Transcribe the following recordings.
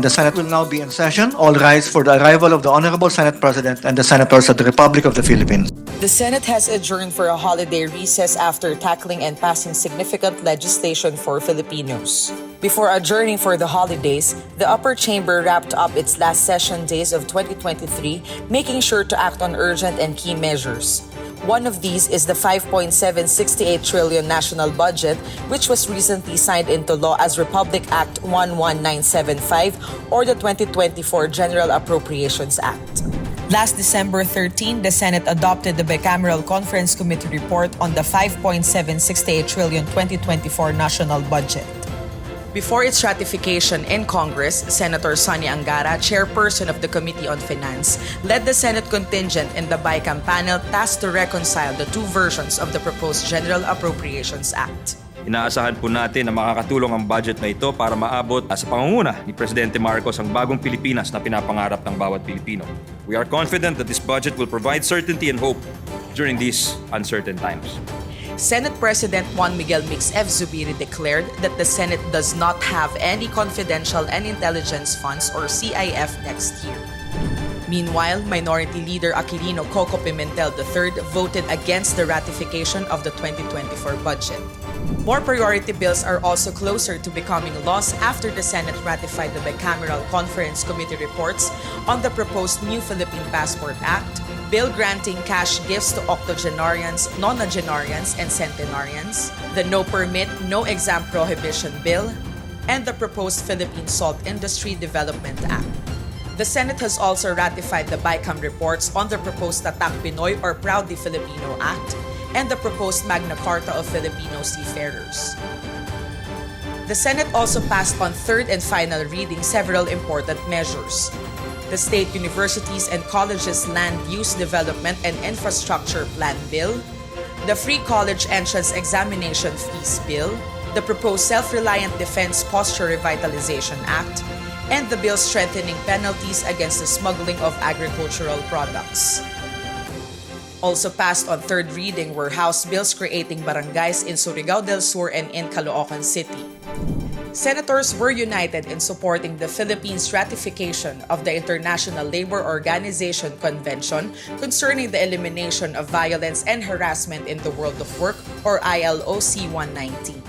The Senate will now be in session. All rise for the arrival of the Honorable Senate President and the Senators of the Republic of the Philippines. The Senate has adjourned for a holiday recess after tackling and passing significant legislation for Filipinos. Before adjourning for the holidays, the upper chamber wrapped up its last session days of 2023, making sure to act on urgent and key measures. One of these is the 5.768 trillion national budget, which was recently signed into law as Republic Act 11975 or the 2024 General Appropriations Act. Last December 13, the Senate adopted the Bicameral Conference Committee report on the 5.768 trillion 2024 national budget. Before its ratification in Congress, Senator Sonny Angara, chairperson of the Committee on Finance, led the Senate contingent in the BICAM panel tasked to reconcile the two versions of the proposed General Appropriations Act. Inaasahan po natin na makakatulong ang budget na ito para maabot sa pangunguna ni Presidente Marcos ang bagong Pilipinas na pinapangarap ng bawat Pilipino. We are confident that this budget will provide certainty and hope during these uncertain times. Senate President Juan Miguel Mix F. Zubiri declared that the Senate does not have any confidential and intelligence funds or CIF next year. Meanwhile, Minority Leader Aquilino Coco Pimentel III voted against the ratification of the 2024 budget. More priority bills are also closer to becoming laws after the Senate ratified the Bicameral Conference Committee reports on the proposed new Philippine Passport Act, bill granting cash gifts to octogenarians, nonagenarians, and centenarians, the No Permit, No Exam Prohibition Bill, and the proposed Philippine Salt Industry Development Act. The Senate has also ratified the BICAM reports on the proposed Tatak Pinoy or Proudly Filipino Act and the proposed Magna Carta of Filipino Seafarers. The Senate also passed on third and final reading several important measures. The State Universities and Colleges Land Use Development and Infrastructure Plan Bill, the Free College Entrance Examination Fees Bill, the proposed Self-Reliant Defense Posture Revitalization Act, and the bill strengthening penalties against the smuggling of agricultural products. Also passed on third reading were House bills creating barangays in Surigao del Sur and in Caloocan City. Senators were united in supporting the Philippines' ratification of the International Labor Organization Convention concerning the elimination of violence and harassment in the world of work, or ILO C-119.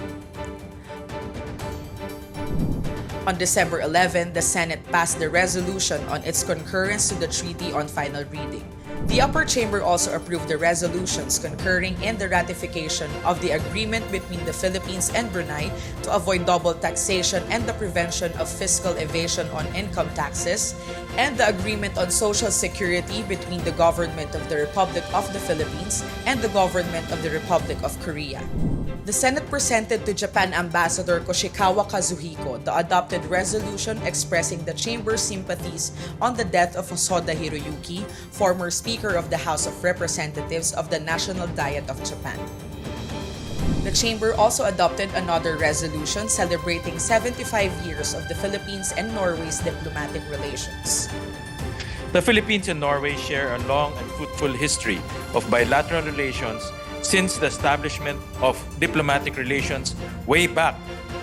On December 11, the Senate passed the resolution on its concurrence to the treaty on final reading. The upper chamber also approved the resolutions concurring in the ratification of the agreement between the Philippines and Brunei to avoid double taxation and the prevention of fiscal evasion on income taxes, and the agreement on social security between the government of the Republic of the Philippines and the government of the Republic of Korea. The Senate presented to Japan Ambassador Koshikawa Kazuhiko the adopted resolution expressing the chamber's sympathies on the death of Hosoda Hiroyuki, former Speaker of the House of Representatives of the National Diet of Japan. The chamber also adopted another resolution celebrating 75 years of the Philippines and Norway's diplomatic relations. The Philippines and Norway share a long and fruitful history of bilateral relations since the establishment of diplomatic relations way back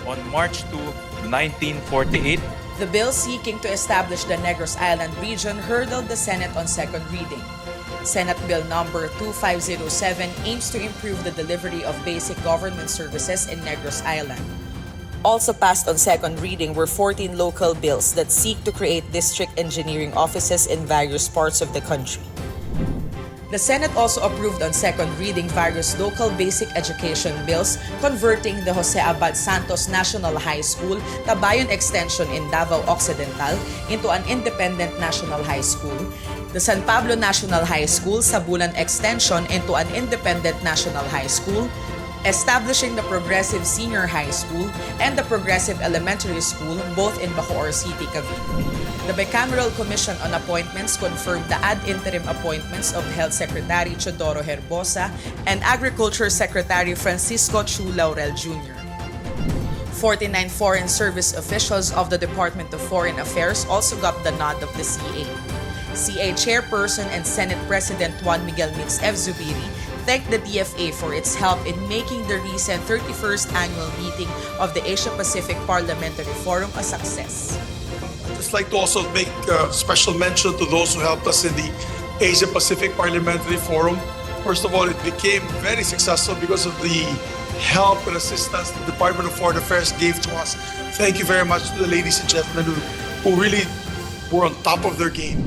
on March 2, 1948. The bill seeking to establish the Negros Island region hurdled the Senate on second reading. Senate Bill number 2507 aims to improve the delivery of basic government services in Negros Island. Also passed on second reading were 14 local bills that seek to create district engineering offices in various parts of the country. The Senate also approved on second reading various local basic education bills converting the Jose Abad Santos National High School, Tabayon Extension in Davao Occidental, into an independent national high school, the San Pablo National High School, Sabulan Extension into an independent national high school, establishing the Progressive Senior High School and the Progressive Elementary School, both in Bacoor City, Cavite. The Bicameral Commission on Appointments confirmed the ad interim appointments of Health Secretary Chodoro Herbosa and Agriculture Secretary Francisco Chu Laurel Jr. 49 foreign service officials of the Department of Foreign Affairs also got the nod of the CA. CA Chairperson and Senate President Juan Miguel Mix F. Zubiri thanked the DFA for its help in making the recent 31st annual meeting of the Asia-Pacific Parliamentary Forum a success. To just like to also make special mention to those who helped us in the Asia Pacific Parliamentary Forum. First of all, it became very successful because of the help and assistance the Department of Foreign Affairs gave to us. Thank you very much to the ladies and gentlemen who really were on top of their game.